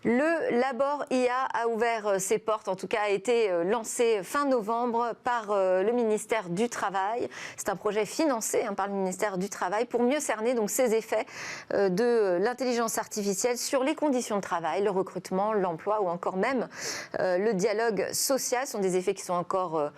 Le Labor IA a ouvert ses portes, en tout cas a été lancé fin novembre par le ministère du Travail. C'est un projet financé par le ministère du Travail pour mieux cerner donc ces effets de l'intelligence artificielle sur les conditions de travail, le recrutement, l'emploi ou encore même le dialogue social. Ce sont des effets qui sont encore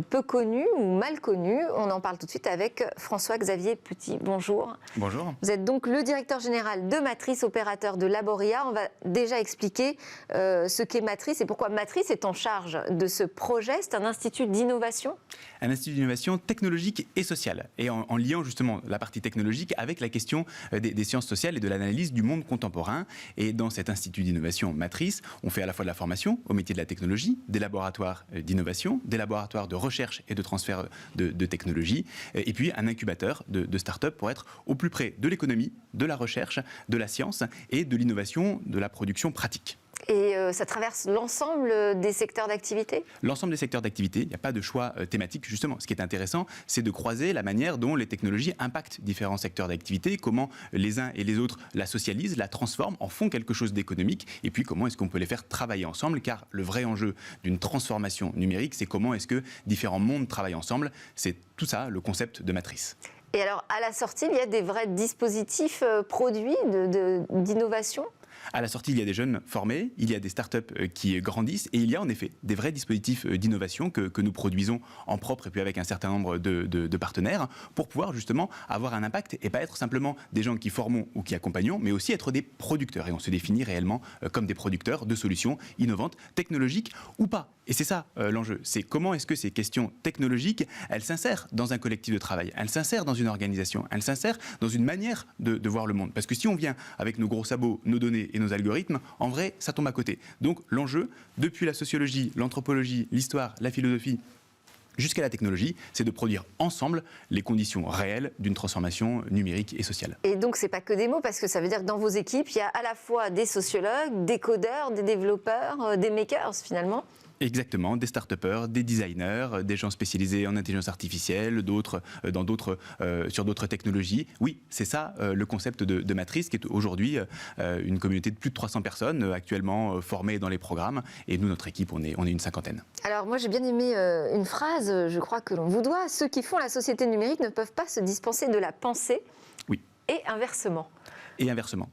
peu connus ou mal connus. On en parle tout de suite avec François-Xavier Petit. Bonjour. Bonjour. Vous êtes donc le directeur général de Matrice, opérateur de Labor IA. On va déjà expliquer ce qu'est Matrice et pourquoi Matrice est en charge de ce projet. C'est un institut d'innovation ? Un institut d'innovation technologique et sociale. Et en liant justement la partie technologique avec la question des sciences sociales et de l'analyse du monde contemporain. Et dans cet institut d'innovation Matrice, on fait à la fois de la formation au métier de la technologie, des laboratoires d'innovation, des laboratoires de recherche et de transfert de technologie, et puis un incubateur de start-up pour être au plus près de l'économie, de la recherche, de la science et de l'innovation, de la production pratique. Et ça traverse l'ensemble des secteurs d'activité ? L'ensemble des secteurs d'activité, il n'y a pas de choix thématique justement. Ce qui est intéressant, c'est de croiser la manière dont les technologies impactent différents secteurs d'activité, comment les uns et les autres la socialisent, la transforment, en font quelque chose d'économique, et puis comment est-ce qu'on peut les faire travailler ensemble, car le vrai enjeu d'une transformation numérique, c'est comment est-ce que différents mondes travaillent ensemble. C'est tout ça, le concept de Matrice. Et alors, à la sortie, il y a des vrais dispositifs produits d'innovation ? À la sortie, il y a des jeunes formés, il y a des startups qui grandissent et il y a en effet des vrais dispositifs d'innovation que nous produisons en propre et puis avec un certain nombre de partenaires pour pouvoir justement avoir un impact et pas être simplement des gens qui formons ou qui accompagnons, mais aussi être des producteurs. Et on se définit réellement comme des producteurs de solutions innovantes, technologiques ou pas. Et c'est ça l'enjeu, c'est comment est-ce que ces questions technologiques, elles s'insèrent dans un collectif de travail, elles s'insèrent dans une organisation, elles s'insèrent dans une manière de voir le monde. Parce que si on vient avec nos gros sabots, nos données et nos algorithmes, en vrai, ça tombe à côté. Donc l'enjeu, depuis la sociologie, l'anthropologie, l'histoire, la philosophie, jusqu'à la technologie, c'est de produire ensemble les conditions réelles d'une transformation numérique et sociale. Et donc, ce n'est pas que des mots, parce que ça veut dire que dans vos équipes, il y a à la fois des sociologues, des codeurs, des développeurs, des makers finalement. Exactement, des start-upers, des designers, des gens spécialisés en intelligence artificielle, d'autres sur d'autres technologies. Oui, c'est ça le concept de Matrice, qui est aujourd'hui une communauté de plus de 300 personnes actuellement formées dans les programmes. Et nous, notre équipe, on est une cinquantaine. Alors moi, j'ai bien aimé une phrase, je crois que l'on vous doit. Ceux qui font la société numérique ne peuvent pas se dispenser de la pensée. Oui. Et inversement. Et inversement.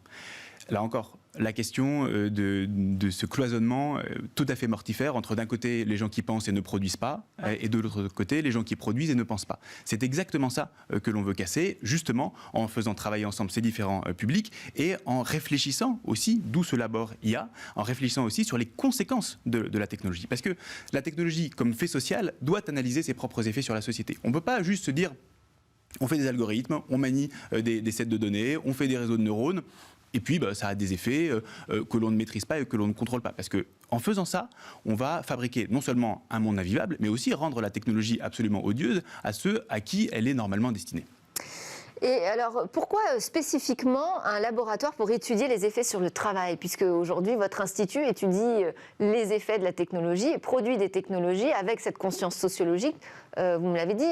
Là encore, la question de ce cloisonnement tout à fait mortifère entre d'un côté les gens qui pensent et ne produisent pas, et de l'autre côté les gens qui produisent et ne pensent pas. C'est exactement ça que l'on veut casser, justement en faisant travailler ensemble ces différents publics et en réfléchissant aussi, d'où ce Labor IA, en réfléchissant aussi sur les conséquences de la technologie. Parce que la technologie, comme fait social, doit analyser ses propres effets sur la société. On ne peut pas juste se dire, on fait des algorithmes, on manie des sets de données, on fait des réseaux de neurones, et puis, ça a des effets que l'on ne maîtrise pas et que l'on ne contrôle pas. Parce qu'en faisant ça, on va fabriquer non seulement un monde invivable, mais aussi rendre la technologie absolument odieuse à ceux à qui elle est normalement destinée. Et alors, pourquoi spécifiquement un laboratoire pour étudier les effets sur le travail ? Puisque aujourd'hui, votre institut étudie les effets de la technologie et produit des technologies avec cette conscience sociologique, vous me l'avez dit,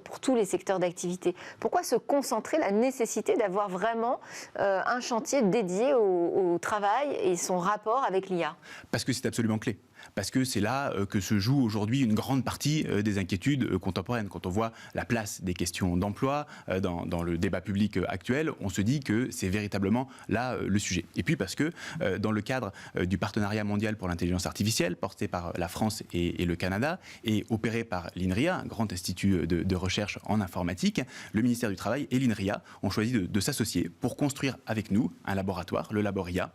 pour tous les secteurs d'activité. Pourquoi se concentrer, la nécessité d'avoir vraiment un chantier dédié au travail et son rapport avec l'IA ? Parce que c'est absolument clé. Parce que c'est là que se joue aujourd'hui une grande partie des inquiétudes contemporaines. Quand on voit la place des questions d'emploi dans le débat public actuel, on se dit que c'est véritablement là le sujet. Et puis parce que dans le cadre du partenariat mondial pour l'intelligence artificielle, porté par la France et le Canada, et opéré par l'INRIA, un grand institut de recherche en informatique, le ministère du Travail et l'INRIA ont choisi de s'associer pour construire avec nous un laboratoire, le Labor IA,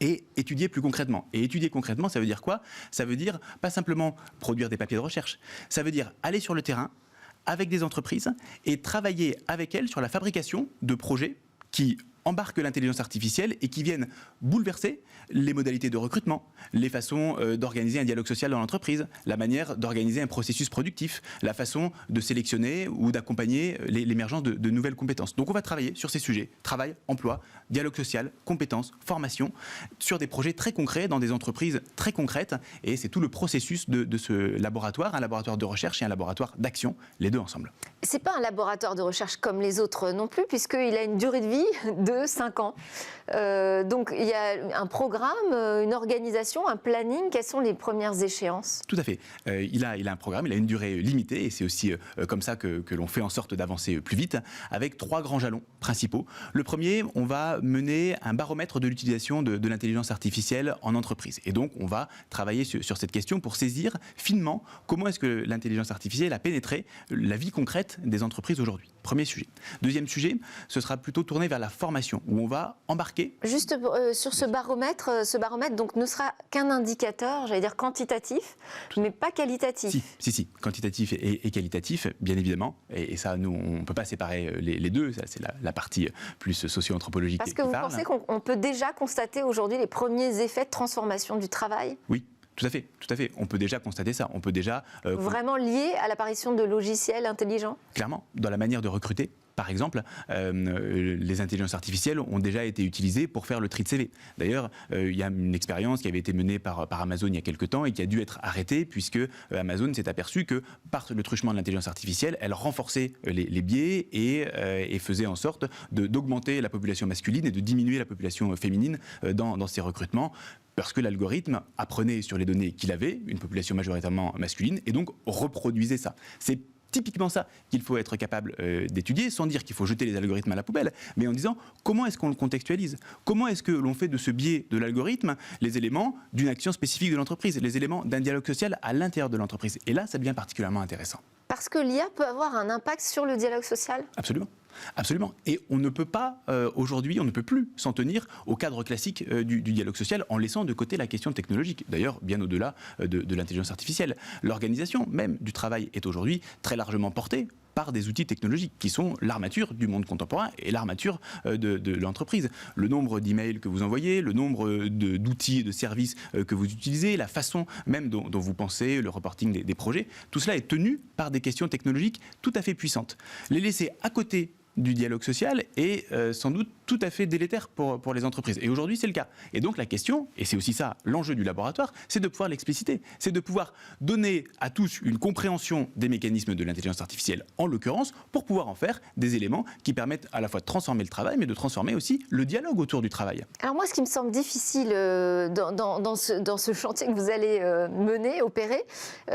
et étudier plus concrètement. Et étudier concrètement, ça veut dire quoi ? Ça veut dire pas simplement produire des papiers de recherche, ça veut dire aller sur le terrain avec des entreprises et travailler avec elles sur la fabrication de projets qui embarquent l'intelligence artificielle et qui viennent bouleverser les modalités de recrutement, les façons d'organiser un dialogue social dans l'entreprise, la manière d'organiser un processus productif, la façon de sélectionner ou d'accompagner l'émergence de nouvelles compétences. Donc on va travailler sur ces sujets, travail, emploi, dialogue social, compétences, formation, sur des projets très concrets dans des entreprises très concrètes, et c'est tout le processus de ce laboratoire, un laboratoire de recherche et un laboratoire d'action, les deux ensemble. C'est pas un laboratoire de recherche comme les autres non plus, puisqu'il a une durée de vie de 2, 5 ans. Donc il y a un programme, une organisation, un planning. Quelles sont les premières échéances ? Tout à fait. Il a un programme, il a une durée limitée et c'est aussi comme ça que l'on fait en sorte d'avancer plus vite avec 3 grands jalons principaux. Le premier, on va mener un baromètre de l'utilisation de l'intelligence artificielle en entreprise. Et donc on va travailler sur cette question pour saisir finement comment est-ce que l'intelligence artificielle a pénétré la vie concrète des entreprises aujourd'hui. Premier sujet. Deuxième sujet, ce sera plutôt tourné vers la formation, où on va embarquer. Juste sur ce baromètre donc, ne sera qu'un indicateur, j'allais dire quantitatif, mais pas qualitatif. Si, quantitatif et qualitatif, bien évidemment. Et ça, nous, on ne peut pas séparer les deux. Ça, c'est la partie plus socio-anthropologique. Parce que vous pensez qu'on peut déjà constater aujourd'hui les premiers effets de transformation du travail ? Oui. Tout à fait. On peut déjà constater ça. On peut déjà vraiment lié à l'apparition de logiciels intelligents ? Clairement, dans la manière de recruter. Par exemple, les intelligences artificielles ont déjà été utilisées pour faire le tri de CV. D'ailleurs, il y a une expérience qui avait été menée par Amazon il y a quelques temps et qui a dû être arrêtée puisque Amazon s'est aperçu que par le truchement de l'intelligence artificielle, elle renforçait les biais et faisait en sorte d'augmenter la population masculine et de diminuer la population féminine dans ses recrutements. Parce que l'algorithme apprenait sur les données qu'il avait, une population majoritairement masculine, et donc reproduisait ça. C'est typiquement ça qu'il faut être capable d'étudier, sans dire qu'il faut jeter les algorithmes à la poubelle, mais en disant comment est-ce qu'on le contextualise ? Comment est-ce que l'on fait de ce biais de l'algorithme les éléments d'une action spécifique de l'entreprise, les éléments d'un dialogue social à l'intérieur de l'entreprise ? Et là, ça devient particulièrement intéressant. Parce que l'IA peut avoir un impact sur le dialogue social ? Absolument. Et on ne peut pas, aujourd'hui, on ne peut plus s'en tenir au cadre classique du dialogue social en laissant de côté la question technologique. D'ailleurs, bien au-delà de l'intelligence artificielle. L'organisation même du travail est aujourd'hui très largement portée par des outils technologiques qui sont l'armature du monde contemporain et l'armature de l'entreprise. Le nombre d'emails que vous envoyez, le nombre d'outils et de services que vous utilisez, la façon même dont vous pensez, le reporting des projets, tout cela est tenu par des questions technologiques tout à fait puissantes. Les laisser à côté du dialogue social est sans doute tout à fait délétère pour les entreprises. Et aujourd'hui, c'est le cas. Et donc la question, et c'est aussi ça l'enjeu du laboratoire, c'est de pouvoir l'expliciter. C'est de pouvoir donner à tous une compréhension des mécanismes de l'intelligence artificielle, en l'occurrence, pour pouvoir en faire des éléments qui permettent à la fois de transformer le travail, mais de transformer aussi le dialogue autour du travail. Alors moi, ce qui me semble difficile dans ce chantier que vous allez mener, opérer,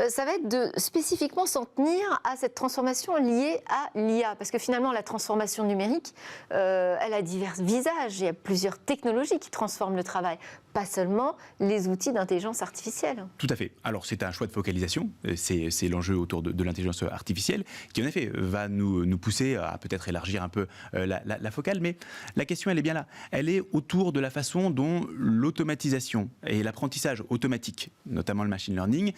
ça va être de spécifiquement s'en tenir à cette transformation liée à l'IA. Parce que finalement, la transformation numérique, elle a divers visages. Il y a plusieurs technologies qui transforment le travail, pas seulement les outils d'intelligence artificielle. Tout à fait. Alors c'est un choix de focalisation, c'est l'enjeu autour de l'intelligence artificielle qui en effet va nous pousser à peut-être élargir un peu la focale, mais la question elle est bien là. Elle est autour de la façon dont l'automatisation et l'apprentissage automatique, notamment le machine learning,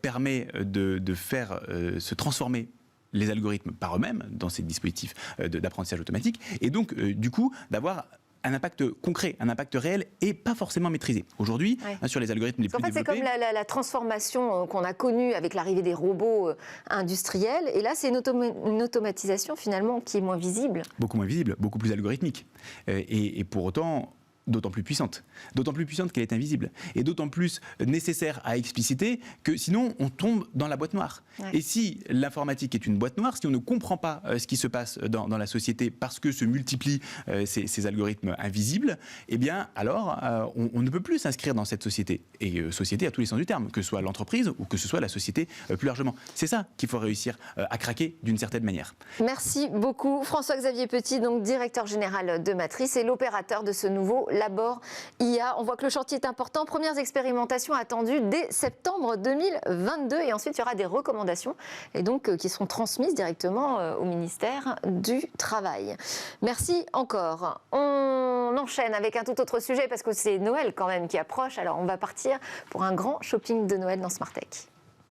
permet de faire se transformer les algorithmes par eux-mêmes dans ces dispositifs d'apprentissage automatique et donc du coup d'avoir un impact concret, un impact réel et pas forcément maîtrisé. Aujourd'hui, sur les algorithmes les plus développés... En fait, c'est comme la transformation qu'on a connue avec l'arrivée des robots industriels. Et là, c'est une automatisation finalement qui est moins visible. Beaucoup moins visible, beaucoup plus algorithmique. Et pour autant... d'autant plus puissante qu'elle est invisible, et d'autant plus nécessaire à expliciter que sinon on tombe dans la boîte noire. Ouais. Et si l'informatique est une boîte noire, si on ne comprend pas ce qui se passe dans la société parce que se multiplient ces algorithmes invisibles, eh bien alors on ne peut plus s'inscrire dans cette société. Et société à tous les sens du terme, que ce soit l'entreprise ou que ce soit la société plus largement. C'est ça qu'il faut réussir à craquer d'une certaine manière. Merci beaucoup François-Xavier Petit, donc directeur général de Matrice et l'opérateur de ce nouveau Labor IA. On voit que le chantier est important. Premières expérimentations attendues dès septembre 2022 et ensuite il y aura des recommandations et donc qui seront transmises directement au ministère du Travail. Merci encore. On enchaîne avec un tout autre sujet parce que c'est Noël quand même qui approche. Alors on va partir pour un grand shopping de Noël dans Smart Tech.